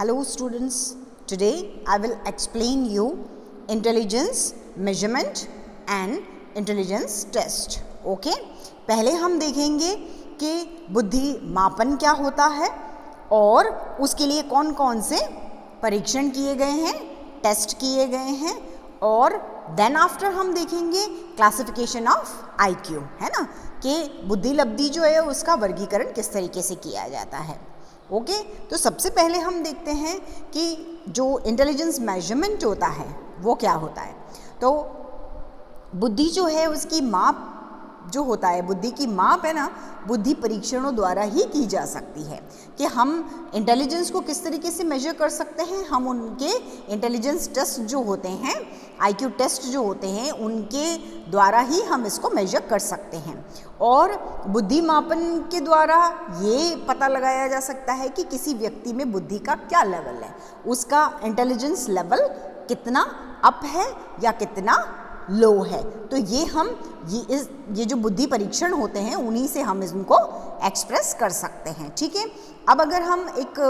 Hello students, today I will explain you intelligence measurement and intelligence test. Okay? पहले हम देखेंगे कि बुद्धि मापन क्या होता है और उसके लिए कौन कौन से परीक्षण किए गए हैं, टेस्ट किए गए हैं और देन आफ्टर हम देखेंगे क्लासिफिकेशन ऑफ IQ, है ना, कि बुद्धि लब्धि जो है उसका वर्गीकरण किस तरीके से किया जाता है. ओके तो सबसे पहले हम देखते हैं कि जो इंटेलिजेंस मेजरमेंट होता है वो क्या होता है. तो बुद्धि जो है उसकी माप जो होता है, बुद्धि की माप है ना, बुद्धि परीक्षणों द्वारा ही की जा सकती है. कि हम इंटेलिजेंस को किस तरीके से मेजर कर सकते हैं, हम उनके इंटेलिजेंस टेस्ट जो होते हैं, IQ टेस्ट जो होते हैं, उनके द्वारा ही हम इसको मेजर कर सकते हैं. और बुद्धि मापन के द्वारा ये पता लगाया जा सकता है कि किसी व्यक्ति में बुद्धि का क्या लेवल है, उसका इंटेलिजेंस लेवल कितना अप है या कितना लो है. तो ये जो बुद्धि परीक्षण होते हैं उन्हीं से हम इनको एक्सप्रेस कर सकते हैं. ठीक है, अब अगर हम एक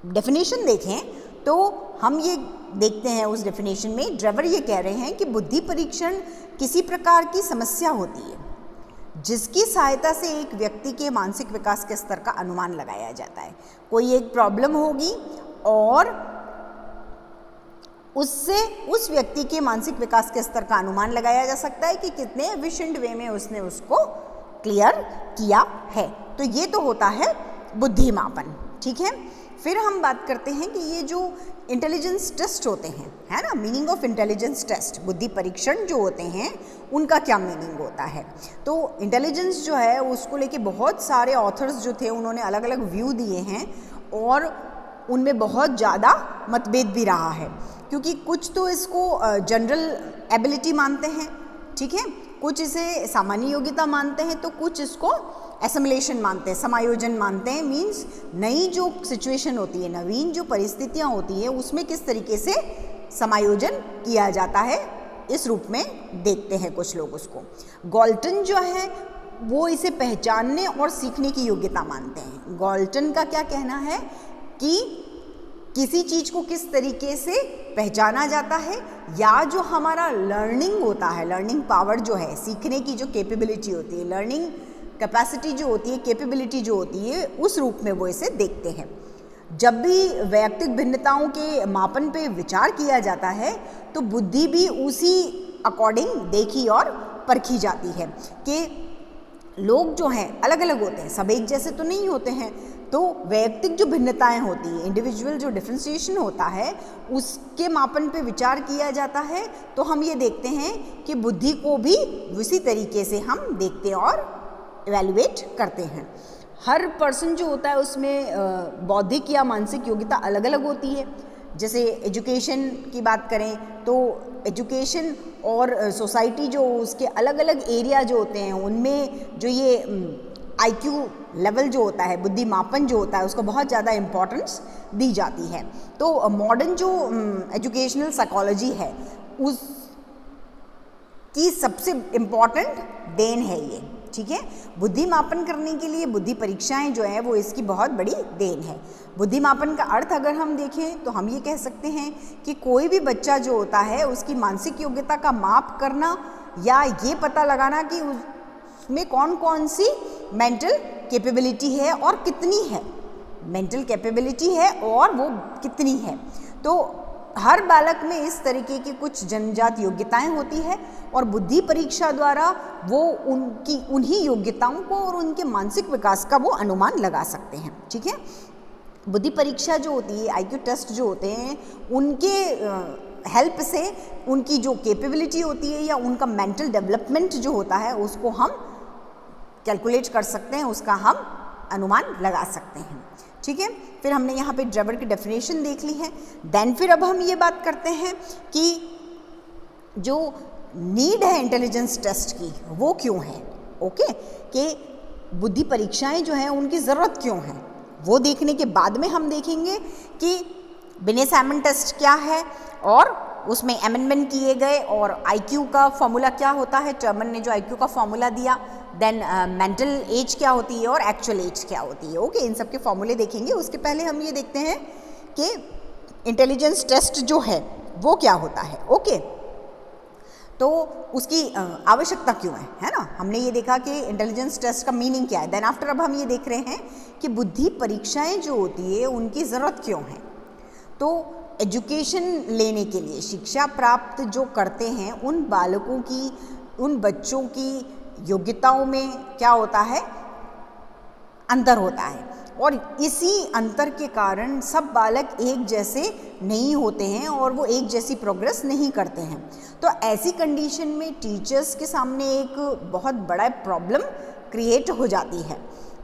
डेफिनेशन देखें तो हम ये देखते हैं उस डेफिनेशन में ड्रेवर ये कह रहे हैं कि बुद्धि परीक्षण किसी प्रकार की समस्या होती है जिसकी सहायता से एक व्यक्ति के मानसिक विकास के स्तर का अनुमान लगाया जाता है. कोई एक प्रॉब्लम होगी और उससे उस व्यक्ति के मानसिक विकास के स्तर का अनुमान लगाया जा सकता है कि कितने एफिशिएंट वे में उसने उसको क्लियर किया है. तो ये तो होता है बुद्धि मापन. ठीक है, फिर हम बात करते हैं कि ये जो इंटेलिजेंस टेस्ट होते हैं, है ना, मीनिंग ऑफ इंटेलिजेंस टेस्ट, बुद्धि परीक्षण जो होते हैं उनका क्या मीनिंग होता है. तो इंटेलिजेंस जो है उसको लेके बहुत सारे ऑथर्स जो थे उन्होंने अलग अलग व्यू दिए हैं और उनमें बहुत ज़्यादा मतभेद भी रहा है. क्योंकि कुछ तो इसको जनरल एबिलिटी मानते हैं, ठीक है, कुछ इसे सामान्य योग्यता मानते हैं, तो कुछ इसको एसिमुलेशन मानते हैं, समायोजन मानते हैं. मीन्स नई जो सिचुएशन होती है, नवीन जो परिस्थितियां होती है उसमें किस तरीके से समायोजन किया जाता है इस रूप में देखते हैं कुछ लोग उसको. गॉल्टन जो है वो इसे पहचानने और सीखने की योग्यता मानते हैं. गॉल्टन का क्या कहना है कि किसी चीज़ को किस तरीके से पहचाना जाता है या जो हमारा लर्निंग होता है, लर्निंग पावर जो है, सीखने की जो कैपेबिलिटी होती है, लर्निंग कैपेसिटी जो होती है, कैपेबिलिटी जो होती है, उस रूप में वो इसे देखते हैं. जब भी वैयक्तिक भिन्नताओं के मापन पे विचार किया जाता है तो बुद्धि भी उसी अकॉर्डिंग देखी और परखी जाती है कि लोग जो हैं अलग अलग होते हैं, सब एक जैसे तो नहीं होते हैं. तो वैयक्तिक जो भिन्नताएं होती हैं, इंडिविजुअल जो डिफ्रेंशिएशन होता है, उसके मापन पे विचार किया जाता है. तो हम ये देखते हैं कि बुद्धि को भी उसी तरीके से हम देखते और इवैल्यूएट करते हैं. हर पर्सन जो होता है उसमें बौद्धिक या मानसिक योग्यता अलग अलग होती है. जैसे एजुकेशन की बात करें तो एजुकेशन और सोसाइटी जो उसके अलग अलग एरिया जो होते हैं उनमें जो ये IQ लेवल जो होता है, बुद्धि मापन जो होता है, उसको बहुत ज़्यादा इम्पोर्टेंस दी जाती है. तो मॉडर्न जो एजुकेशनल साइकोलॉजी है उसकी सबसे इम्पॉर्टेंट देन है ये. ठीक है, बुद्धि मापन करने के लिए बुद्धि परीक्षाएं जो है वो इसकी बहुत बड़ी देन है. बुद्धि मापन का अर्थ अगर हम देखें तो हम ये कह सकते हैं कि कोई भी बच्चा जो होता है उसकी मानसिक योग्यता का माप करना या ये पता लगाना कि उसमें कौन कौन सी मेंटल कैपेबिलिटी है और कितनी है, मेंटल कैपेबिलिटी है और वो कितनी है. तो हर बालक में इस तरीके की कुछ जन्मजात योग्यताएं होती है और बुद्धि परीक्षा द्वारा वो उन्हीं योग्यताओं को और उनके मानसिक विकास का वो अनुमान लगा सकते हैं. ठीक है, बुद्धि परीक्षा जो होती है, IQ टेस्ट जो होते हैं, उनके हेल्प से उनकी जो कैपेबिलिटी होती है या उनका मेंटल डेवलपमेंट जो होता है उसको हम कैलकुलेट कर सकते हैं, उसका हम अनुमान लगा सकते हैं. ठीक है, फिर हमने यहाँ पे ड्रेवर की डेफिनेशन देख ली है. देन फिर अब हम ये बात करते हैं कि जो नीड है इंटेलिजेंस टेस्ट की वो क्यों है. ओके, कि बुद्धि परीक्षाएं जो हैं उनकी ज़रूरत क्यों है, वो देखने के बाद में हम देखेंगे कि बिने-सैमन टेस्ट क्या है और उसमें अमेंडमेंट किए गए और IQ का फॉर्मूला क्या होता है. टर्मन ने जो IQ का फॉर्मूला दिया देन मेंटल एज क्या होती है और एक्चुअल एज क्या होती है। ओके, इन सब के फॉर्मूले देखेंगे। उसके पहले हम ये देखते हैं कि इंटेलिजेंस टेस्ट जो है वो क्या होता है। ओके, तो उसकी आवश्यकता क्यों है ना। हमने ये देखा कि इंटेलिजेंस टेस्ट का मीनिंग क्या है। देन आफ्टर अब हम ये देख रहे हैं कि बुद्धि परीक्षाएं जो होती है उनकी ज़रूरत क्यों है। तो एजुकेशन लेने के लिए, शिक्षा प्राप्त जो करते हैं उन बालकों की, उन बच्चों की योग्यताओं में क्या होता है, अंतर होता है। और इसी अंतर के कारण सब बालक एक जैसे नहीं होते हैं और वो एक जैसी प्रोग्रेस नहीं करते हैं। तो ऐसी कंडीशन में टीचर्स के सामने एक बहुत बड़ा प्रॉब्लम क्रिएट हो जाती है।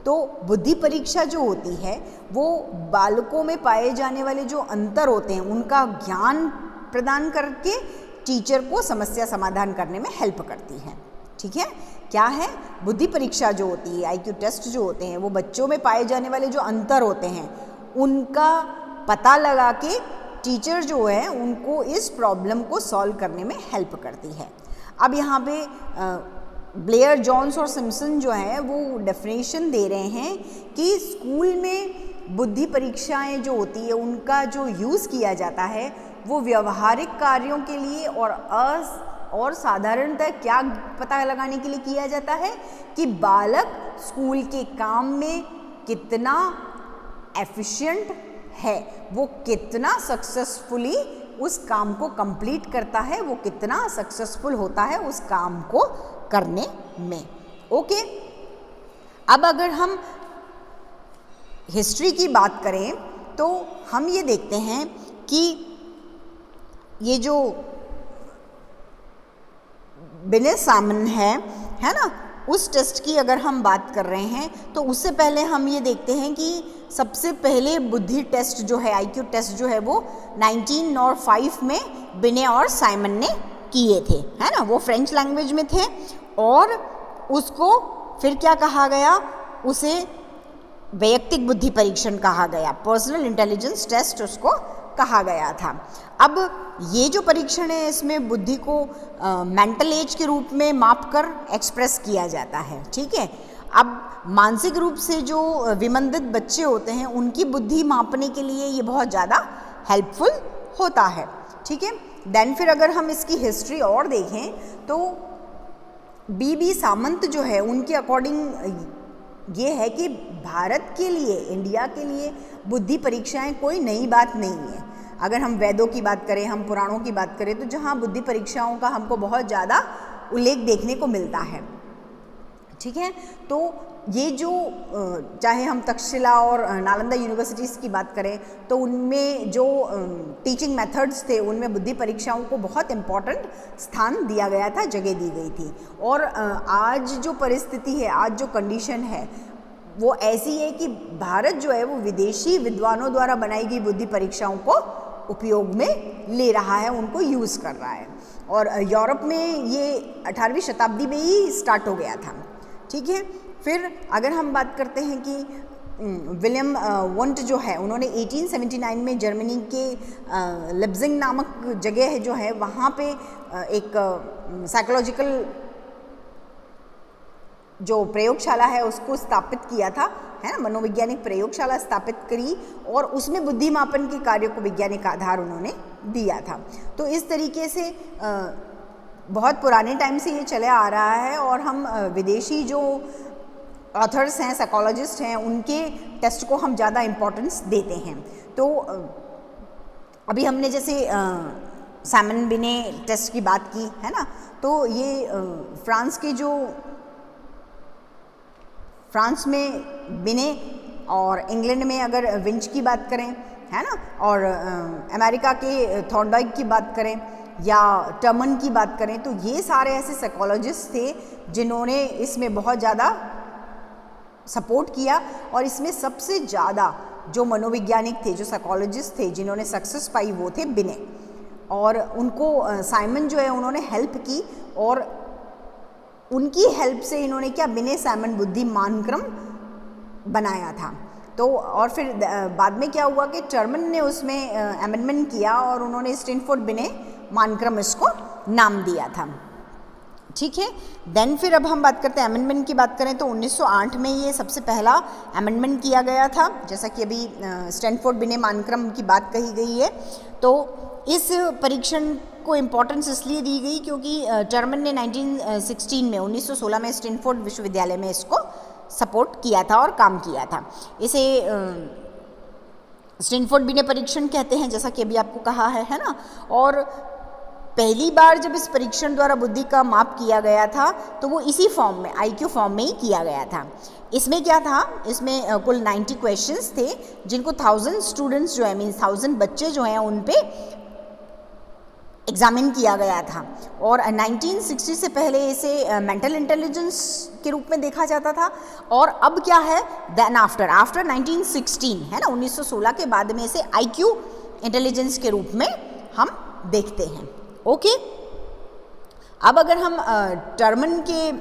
तो बुद्धि परीक्षा जो होती है वो बालकों में पाए जाने वाले जो अंतर होते हैं उनका ज्ञान प्रदान करके टीचर को समस्या समाधान करने में हेल्प करती है। ठीक है, क्या है, बुद्धि परीक्षा जो होती है, आईक्यू टेस्ट जो होते हैं, वो बच्चों में पाए जाने वाले जो अंतर होते हैं उनका पता लगा के टीचर जो है उनको इस प्रॉब्लम को सॉल्व करने में हेल्प करती है। अब यहाँ पे ब्लेयर, जॉन्स और सिम्पसन जो है वो डेफिनेशन दे रहे हैं कि स्कूल में बुद्धि परीक्षाएं जो होती है उनका जो यूज़ किया जाता है वो व्यवहारिक कार्यों के लिए और साधारणतः क्या पता लगाने के लिए किया जाता है कि बालक स्कूल के काम में कितना एफिशिएंट है, वो कितना सक्सेसफुली उस काम को कंप्लीट करता है, वो कितना सक्सेसफुल होता है उस काम को करने में। ओके, अब अगर हम हिस्ट्री की बात करें तो हम ये देखते हैं कि ये जो बिने सामन है ना, उस टेस्ट की अगर हम बात कर रहे हैं तो उससे पहले हम ये देखते हैं कि सबसे पहले बुद्धि टेस्ट जो है, आईक्यू टेस्ट जो है वो 1905 में बिने और साइमन ने किए थे, है ना। वो फ्रेंच लैंग्वेज में थे और उसको फिर क्या कहा गया, उसे वैयक्तिक बुद्धि परीक्षण कहा गया, पर्सनल इंटेलिजेंस टेस्ट उसको कहा गया था। अब ये जो परीक्षण है इसमें बुद्धि को मेंटल एज के रूप में मापकर एक्सप्रेस किया जाता है। ठीक है, अब मानसिक रूप से जो विमंदित बच्चे होते हैं उनकी बुद्धि मापने के लिए ये बहुत ज़्यादा हेल्पफुल होता है। ठीक है, देन फिर अगर हम इसकी हिस्ट्री और देखें तो बी सामंत जो है उनके अकॉर्डिंग ये है कि भारत के लिए, इंडिया के लिए बुद्धि परीक्षाएं कोई नई बात नहीं है। अगर हम वेदों की बात करें, हम पुराणों की बात करें तो जहाँ बुद्धि परीक्षाओं का हमको बहुत ज़्यादा उल्लेख देखने को मिलता है। ठीक है, तो ये जो चाहे हम तक्षशिला और नालंदा यूनिवर्सिटीज़ की बात करें तो उनमें जो टीचिंग मेथड्स थे उनमें बुद्धि परीक्षाओं को बहुत इम्पॉर्टेंट स्थान दिया गया था, जगह दी गई थी। और आज जो परिस्थिति है, आज जो कंडीशन है वो ऐसी है कि भारत जो है वो विदेशी विद्वानों द्वारा बनाई गई बुद्धि परीक्षाओं को उपयोग में ले रहा है, उनको यूज़ कर रहा है। और यूरोप में ये 18वीं शताब्दी में ही स्टार्ट हो गया था। ठीक है, फिर अगर हम बात करते हैं कि विलियम वुंट जो है उन्होंने 1879 में जर्मनी के लिप्जिंग नामक जगह जो है वहाँ पे एक साइकोलॉजिकल जो प्रयोगशाला है उसको स्थापित किया था, है ना, मनोवैज्ञानिक प्रयोगशाला स्थापित करी और उसमें बुद्धि मापन के कार्यों को वैज्ञानिक आधार उन्होंने दिया था। तो इस तरीके से बहुत पुराने टाइम से ये चले आ रहा है और हम विदेशी जो ऑथर्स हैं, साइकोलॉजिस्ट हैं, उनके टेस्ट को हम ज़्यादा इम्पोर्टेंस देते हैं। तो अभी हमने जैसे साइमन बिने टेस्ट की बात की, है ना, तो ये फ्रांस में बिने और इंग्लैंड में अगर विंच की बात करें, है ना, और अमेरिका के थॉर्नडाइक की बात करें या टर्मन की बात करें तो ये सारे ऐसे साइकोलॉजिस्ट थे जिन्होंने इसमें बहुत ज़्यादा सपोर्ट किया। और इसमें सबसे ज़्यादा जो मनोवैज्ञानिक थे, जो साइकोलॉजिस्ट थे जिन्होंने सक्सेस पाई वो थे बिने, और उनको साइमन जो है उन्होंने हेल्प की और उनकी हेल्प से इन्होंने क्या, बिने साइमन बुद्धि मानक्रम बनाया था। तो और फिर बाद में क्या हुआ कि टर्मन ने उसमें अमेंडमेंट किया और उन्होंने स्टैनफोर्ड बिने मानक्रम इसको नाम दिया था। ठीक है। देन फिर अब हम बात करते हैं अमेंडमेंट की। बात करें तो 1908 में ये सबसे पहला अमेंडमेंट किया गया था, जैसा कि अभी स्टैनफोर्ड बिने मानक्रम की बात कही गई है। तो इस परीक्षण को इम्पोर्टेंस इसलिए दी गई क्योंकि टर्मन ने 1916 में स्टैनफोर्ड विश्वविद्यालय में इसको सपोर्ट किया था और काम किया था। इसे स्टैनफोर्ड बिने परीक्षण कहते हैं, जैसा कि अभी आपको कहा है ना। और पहली बार जब इस परीक्षण द्वारा बुद्धि का माप किया गया था तो वो इसी फॉर्म में, IQ फॉर्म में ही किया गया था। इसमें क्या था, इसमें कुल 90 क्वेश्चंस थे जिनको 1000 स्टूडेंट्स जो है, मीन्स 1000 बच्चे जो हैं उन पे एग्जामिन किया गया था। और 1960 से पहले इसे मेंटल इंटेलिजेंस के रूप में देखा जाता था। और अब क्या है, देन आफ्टर 1916 है ना, 1916 के बाद में इसे IQ इंटेलिजेंस के रूप में हम देखते हैं। ओके। अब अगर हम टर्मन के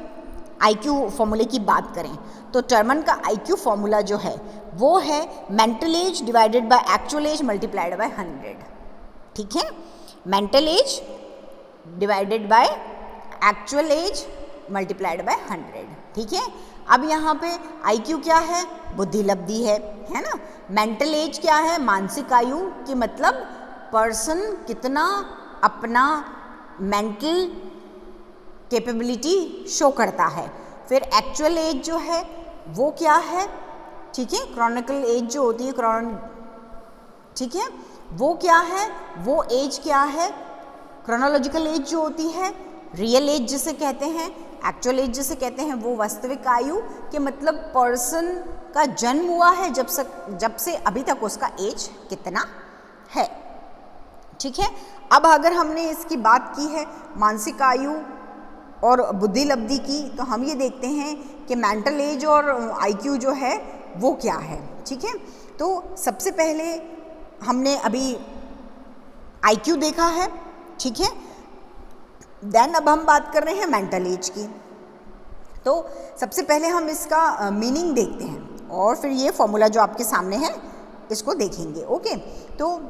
IQ फॉर्मूले की बात करें तो टर्मन का IQ फॉर्मूला जो है वो है mental age divided by actual age multiplied by 100। ठीक है, mental age divided by actual age multiplied by 100। ठीक है। अब यहाँ पे IQ क्या है, बुद्धि लब्धि है ना। मेंटल एज क्या है, मानसिक आयु की मतलब पर्सन कितना अपना मेंटल कैपेबिलिटी शो करता है। फिर एक्चुअल एज जो है वो क्या है, ठीक है, क्रोनिकल एज जो होती है, ठीक है, वो क्या है, वो एज क्या है, क्रोनोलॉजिकल एज जो होती है, रियल एज जिसे कहते हैं, एक्चुअल एज जिसे कहते हैं, वो वास्तविक आयु के मतलब पर्सन का जन्म हुआ है जब से अभी तक उसका एज कितना है। ठीक है। अब अगर हमने इसकी बात की है मानसिक आयु और बुद्धि लब्धि की, तो हम ये देखते हैं कि मेंटल एज और IQ जो है वो क्या है। ठीक है। तो सबसे पहले हमने अभी IQ देखा है, ठीक है। देन अब हम बात कर रहे हैं मेंटल एज की। तो सबसे पहले हम इसका मीनिंग देखते हैं और फिर ये फॉर्मूला जो आपके सामने है इसको देखेंगे। ओके। तो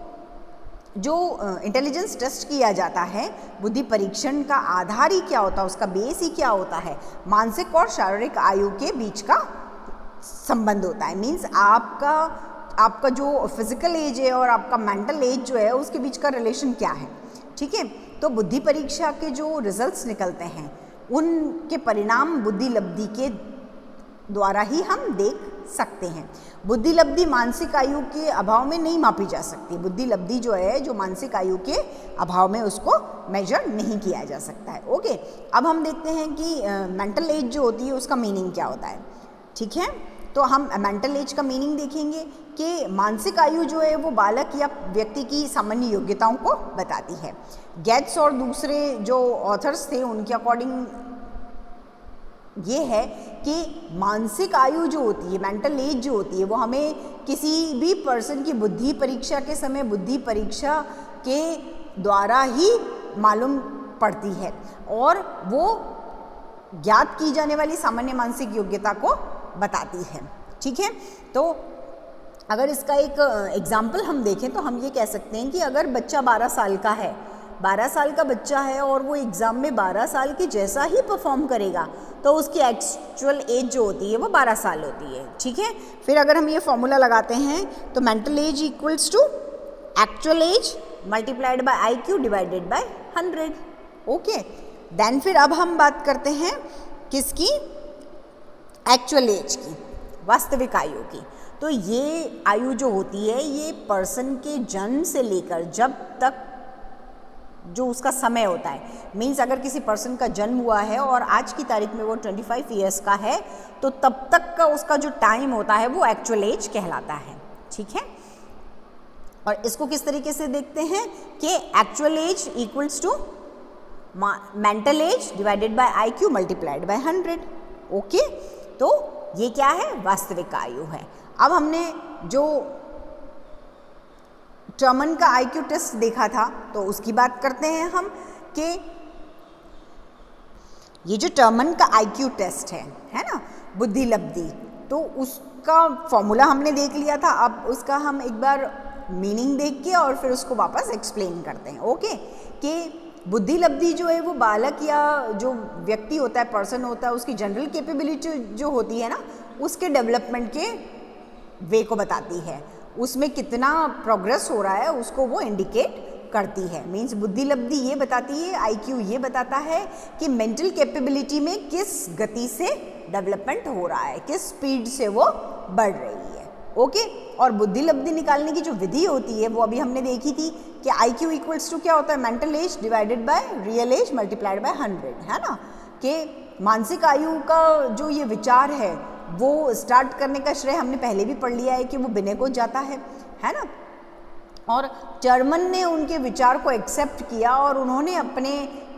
जो इंटेलिजेंस टेस्ट किया जाता है, बुद्धि परीक्षण का आधार ही क्या होता है, उसका बेस ही क्या होता है, मानसिक और शारीरिक आयु के बीच का संबंध होता है। मीन्स आपका जो फिजिकल एज है और आपका मेंटल एज जो है उसके बीच का रिलेशन क्या है। ठीक है। तो बुद्धि परीक्षा के जो रिजल्ट्स निकलते हैं उनके परिणाम बुद्धि लब्धि के द्वारा ही हम देख सकते हैं। बुद्धि लब्धि मानसिक आयु के अभाव में नहीं मापी जा सकती। बुद्धि लब्धि जो है, जो मानसिक आयु के अभाव में उसको मेजर नहीं किया जा सकता है। ओके। अब हम देखते हैं कि मेंटल एज जो होती है उसका मीनिंग क्या होता है। ठीक है। तो हम मेंटल एज का मीनिंग देखेंगे कि मानसिक आयु जो है वो बालक या व्यक्ति की सामान्य योग्यताओं को बताती है। गेट्स और दूसरे जो ऑथर्स थे उनके अकॉर्डिंग ये है कि मानसिक आयु जो होती है, मेंटल एज जो होती है, वो हमें किसी भी पर्सन की बुद्धि परीक्षा के समय बुद्धि परीक्षा के द्वारा ही मालूम पड़ती है और वो ज्ञात की जाने वाली सामान्य मानसिक योग्यता को बताती है। ठीक है। तो अगर इसका एक एग्जाम्पल हम देखें तो हम ये कह सकते हैं कि अगर बच्चा 12 साल का है, 12 साल का बच्चा है और वो एग्ज़ाम में 12 साल के जैसा ही परफॉर्म करेगा तो उसकी एक्चुअल एज जो होती है वो 12 साल होती है। ठीक है। फिर अगर हम ये फॉर्मूला लगाते हैं तो mental age equals to actual age multiplied by IQ divided by 100। Okay. Then फिर अब हम बात करते हैं किसकी, एक्चुअल एज की, वास्तविक आयु की। तो ये आयु जो होती है ये पर्सन के जन्म से लेकर जब तक जो उसका समय होता है, मीन्स अगर किसी पर्सन का जन्म हुआ है और आज की तारीख में वो 25 ईयर्स का है तो तब तक का उसका जो टाइम होता है वो एक्चुअल एज कहलाता है। ठीक है। और इसको किस तरीके से देखते हैं कि actual age equals to mental age divided by IQ multiplied by 100। Okay. तो ये क्या है, वास्तविक आयु है। अब हमने जो टर्मन का IQ टेस्ट देखा था तो उसकी बात करते हैं हम कि ये जो टर्मन का IQ टेस्ट है ना, बुद्धि लब्धि, तो उसका फॉर्मूला हमने देख लिया था। अब उसका हम एक बार मीनिंग देख के और फिर उसको वापस एक्सप्लेन करते हैं। ओके। कि बुद्धि लब्धि जो है वो बालक या जो व्यक्ति होता है, पर्सन होता है, उसकी जनरल कैपेबिलिटी जो होती है ना, उसके डेवलपमेंट के वे को बताती है, उसमें कितना प्रोग्रेस हो रहा है उसको वो इंडिकेट करती है। मीन्स बुद्धि लब्धि ये बताती है, आईक्यू ये बताता है कि मेंटल कैपेबिलिटी में किस गति से डेवलपमेंट हो रहा है, किस स्पीड से वो बढ़ रही है। ओके, और बुद्धि लब्धि निकालने की जो विधि होती है वो अभी हमने देखी थी कि IQ इक्वल्स टू क्या होता है, mental age divided by real age multiplied by 100, है ना, कि मानसिक आयु का जो ये विचार है वो स्टार्ट करने का श्रेय हमने पहले भी पढ़ लिया है कि वो बिने को जाता है ना। और टर्मन ने उनके विचार को एक्सेप्ट किया और उन्होंने अपने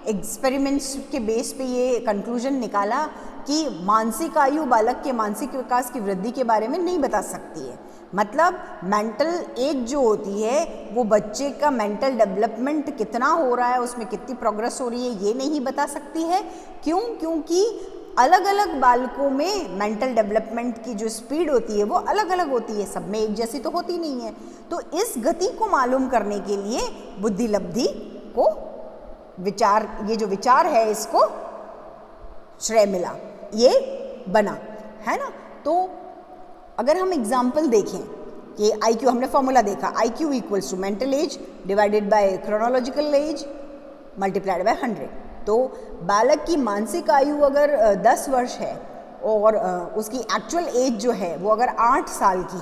एक्सपेरिमेंट्स के बेस पे ये कंक्लूजन निकाला कि मानसिक आयु बालक के मानसिक विकास की वृद्धि के बारे में नहीं बता सकती है। मतलब मेंटल एज जो होती है वो बच्चे का मेंटल डेवलपमेंट कितना हो रहा है, उसमें कितनी प्रोग्रेस हो रही है, ये नहीं बता सकती है। क्यों? क्योंकि अलग अलग बालकों में मेंटल डेवलपमेंट की जो स्पीड होती है वो अलग अलग होती है, सब में एक जैसी तो होती नहीं है। तो इस गति को मालूम करने के लिए बुद्धि लब्धि को विचार, ये जो विचार है इसको श्रेय मिला, ये बना, है ना। तो अगर हम एग्जाम्पल देखें कि IQ, हमने फॉर्मूला देखा, IQ equals to mental age divided by chronological age multiplied by 100। तो बालक की मानसिक आयु अगर 10 वर्ष है और उसकी एक्चुअल एज जो है वो अगर 8 साल की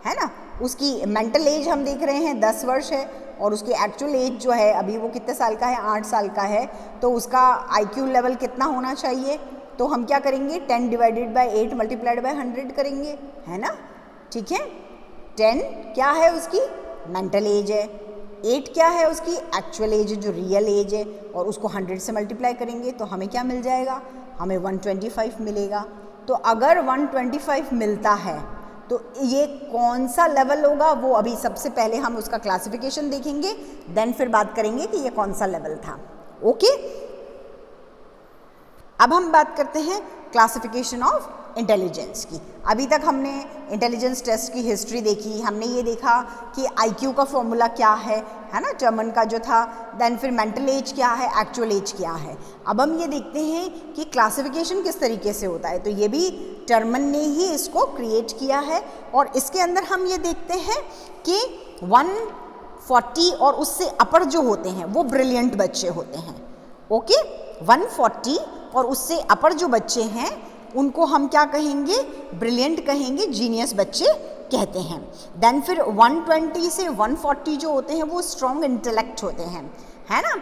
है ना, उसकी मेंटल एज हम देख रहे हैं 10 वर्ष है और उसकी एक्चुअल एज जो है अभी वो कितने साल का है, 8 साल का है, तो उसका IQ लेवल कितना होना चाहिए? तो हम क्या करेंगे, 10 डिवाइडेड बाय 8 मल्टीप्लाइड बाय 100 करेंगे, है ना। ठीक है, 10 क्या है उसकी मेंटल एज है, 8 क्या है उसकी एक्चुअल एज जो रियल एज है, और उसको 100 से मल्टीप्लाई करेंगे तो हमें क्या मिल जाएगा, हमें 125 मिलेगा। तो अगर 125 मिलता है तो ये कौन सा लेवल होगा, वो अभी सबसे पहले हम उसका क्लासिफिकेशन देखेंगे, देन फिर बात करेंगे कि ये कौन सा लेवल था। ओके, अब हम बात करते हैं क्लासिफिकेशन ऑफ इंटेलिजेंस की। अभी तक हमने इंटेलिजेंस टेस्ट की हिस्ट्री देखी, हमने ये देखा कि IQ का फॉर्मूला क्या है ना, टर्मन का जो था, देन फिर मेंटल एज क्या है, एक्चुअल एज क्या है। अब हम ये देखते हैं कि क्लासिफिकेशन किस तरीके से होता है। तो ये भी टर्मन ने ही इसको क्रिएट किया है और इसके अंदर हम ये देखते हैं कि 140 और उससे अपर जो होते हैं वो ब्रिलियंट बच्चे होते हैं। ओके, 140 और उससे अपर जो बच्चे हैं उनको हम क्या कहेंगे, ब्रिलियंट कहेंगे, जीनियस बच्चे कहते हैं। देन फिर 120 से 140 जो होते हैं वो स्ट्रॉन्ग इंटेलेक्ट होते हैं, है ना,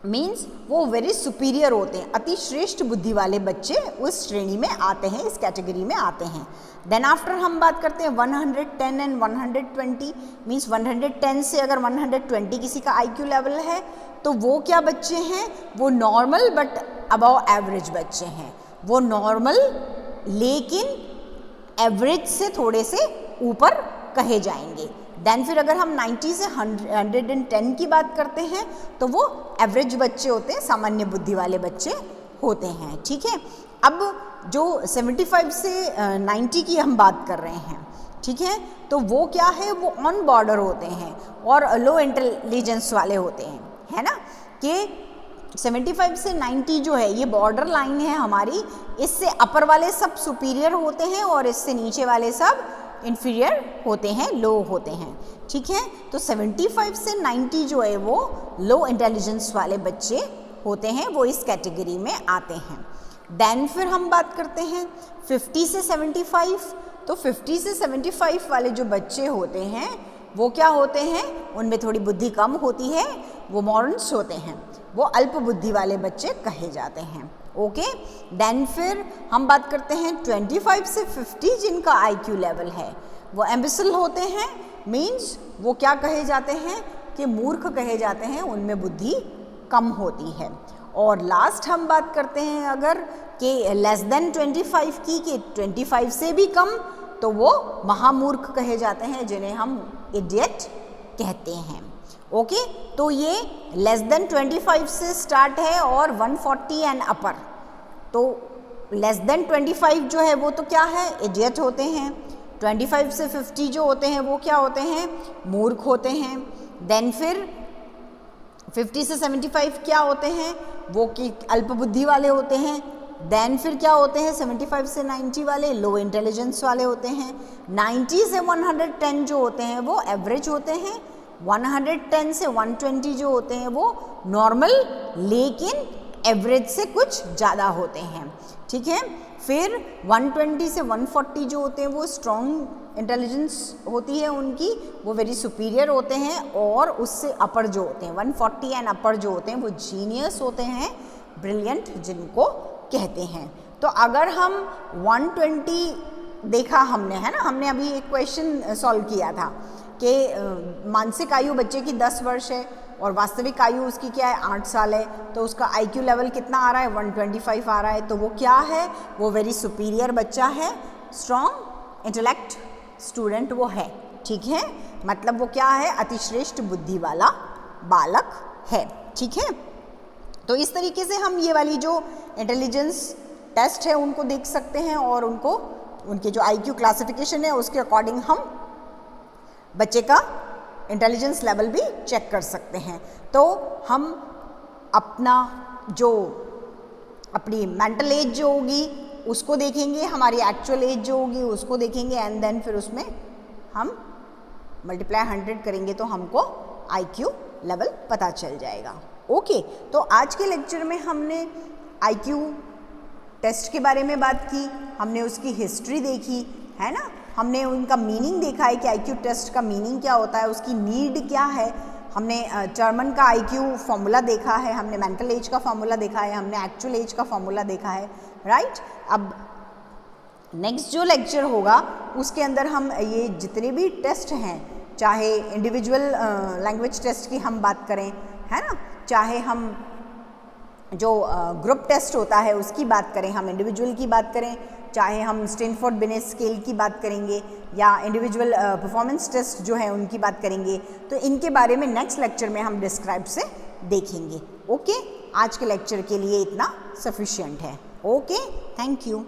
मीन्स वो वेरी सुपीरियर होते हैं, अति श्रेष्ठ बुद्धि वाले बच्चे उस श्रेणी में आते हैं, इस कैटेगरी में आते हैं। देन आफ्टर हम बात करते हैं 110 एंड 120, मीन्स 110 से अगर 120 किसी का IQ लेवल है तो वो क्या बच्चे हैं, वो नॉर्मल बट अबव एवरेज बच्चे हैं, वो नॉर्मल लेकिन एवरेज से थोड़े से ऊपर कहे जाएंगे। देन फिर अगर हम 90 से 110 की बात करते हैं तो वो एवरेज बच्चे होते हैं, सामान्य बुद्धि वाले बच्चे होते हैं। ठीक है, अब जो 75 से 90 की हम बात कर रहे हैं, ठीक है, तो वो क्या है, वो ऑन बॉर्डर होते हैं और लो इंटेलिजेंस वाले होते हैं, है ना, कि 75 से 90 जो है ये बॉर्डर लाइन है हमारी, इससे अपर वाले सब सुपीरियर होते हैं और इससे नीचे वाले सब इन्फीरियर होते हैं, लो होते हैं। ठीक है, तो 75 से 90 जो है वो लो इंटेलिजेंस वाले बच्चे होते हैं, वो इस कैटेगरी में आते हैं। देन फिर हम बात करते हैं 50 से 75, तो 50 से 75 वाले जो बच्चे होते हैं वो क्या होते हैं, उनमें थोड़ी बुद्धि कम होती है, वो मॉरन्स होते हैं, वो अल्प बुद्धि वाले बच्चे कहे जाते हैं। ओके, देन फिर हम बात करते हैं 25 से 50 जिनका IQ लेवल है वो एम्बिसल होते हैं, मीन्स वो क्या कहे जाते हैं कि मूर्ख कहे जाते हैं, उनमें बुद्धि कम होती है। और लास्ट हम बात करते हैं अगर कि लेस देन 25 की, कि 25 से भी कम, तो वो महामूर्ख कहे जाते हैं, जिन्हें हम इडियट कहते हैं। ओके, तो ये लेस देन 25 से स्टार्ट है और 140 एंड अपर। तो लेस देन 25 जो है वो तो क्या है, इडियट होते हैं। 25 से 50 जो होते हैं वो क्या होते हैं, मूर्ख होते हैं। देन फिर 50 से 75 क्या होते हैं, वो कि अल्प बुद्धि वाले होते हैं। देन फिर क्या होते हैं, 75 से 90 वाले लो इंटेलिजेंस वाले होते हैं। 90 से 110 जो होते हैं वो एवरेज होते हैं। 110 से 120 जो होते हैं वो नॉर्मल लेकिन एवरेज से कुछ ज़्यादा होते हैं, ठीक है। फिर 120 से 140 जो होते हैं वो स्ट्रॉन्ग इंटेलिजेंस होती है उनकी, वो वेरी सुपीरियर होते हैं। और उससे अपर जो होते हैं 140 एंड अपर जो होते हैं वो जीनियस होते हैं, ब्रिलियंट जिनको कहते हैं। तो अगर हम 120 देखा हमने, है ना, हमने अभी एक क्वेश्चन सॉल्व किया था कि मानसिक आयु बच्चे की 10 वर्ष है और वास्तविक आयु उसकी क्या है, 8 साल है। तो उसका IQ लेवल कितना आ रहा है, 125 आ रहा है। तो वो क्या है, वो वेरी सुपीरियर बच्चा है, स्ट्रॉन्ग इंटेलेक्ट स्टूडेंट वो है, ठीक है। मतलब वो क्या है, अतिश्रेष्ठ बुद्धि वाला बालक है, ठीक है। तो इस तरीके से हम ये वाली जो इंटेलिजेंस टेस्ट है उनको देख सकते हैं और उनको उनके जो IQ क्लासिफिकेशन है उसके अकॉर्डिंग हम बच्चे का इंटेलिजेंस लेवल भी चेक कर सकते हैं। तो हम अपना जो अपनी मेंटल एज जो होगी उसको देखेंगे, हमारी एक्चुअल एज जो होगी उसको देखेंगे एंड देन फिर उसमें हम मल्टीप्लाई 100 करेंगे तो हमको IQ लेवल पता चल जाएगा। ओके, तो आज के लेक्चर में हमने IQ टेस्ट के बारे में बात की, हमने उसकी हिस्ट्री देखी, है ना, हमने उनका मीनिंग देखा है कि IQ टेस्ट का मीनिंग क्या होता है, उसकी नीड क्या है। हमने जर्मन का IQ फॉर्मूला देखा है, हमने मेंटल एज का फॉर्मूला देखा है, हमने एक्चुअल एज का फॉर्मूला देखा है, राइट। अब नेक्स्ट जो लेक्चर होगा उसके अंदर हम ये जितने भी टेस्ट हैं, चाहे इंडिविजुअल लैंग्वेज टेस्ट की हम बात करें, है ना, चाहे हम जो ग्रुप टेस्ट होता है उसकी बात करें, हम इंडिविजुअल की बात करें, चाहे हम स्टैनफोर्ड बिनेट स्केल की बात करेंगे या इंडिविजुअल परफॉर्मेंस टेस्ट जो है उनकी बात करेंगे, तो इनके बारे में नेक्स्ट लेक्चर में हम डिस्क्राइब से देखेंगे। ओके, आज के लेक्चर के लिए इतना सफिशिएंट है। Okay, thank you.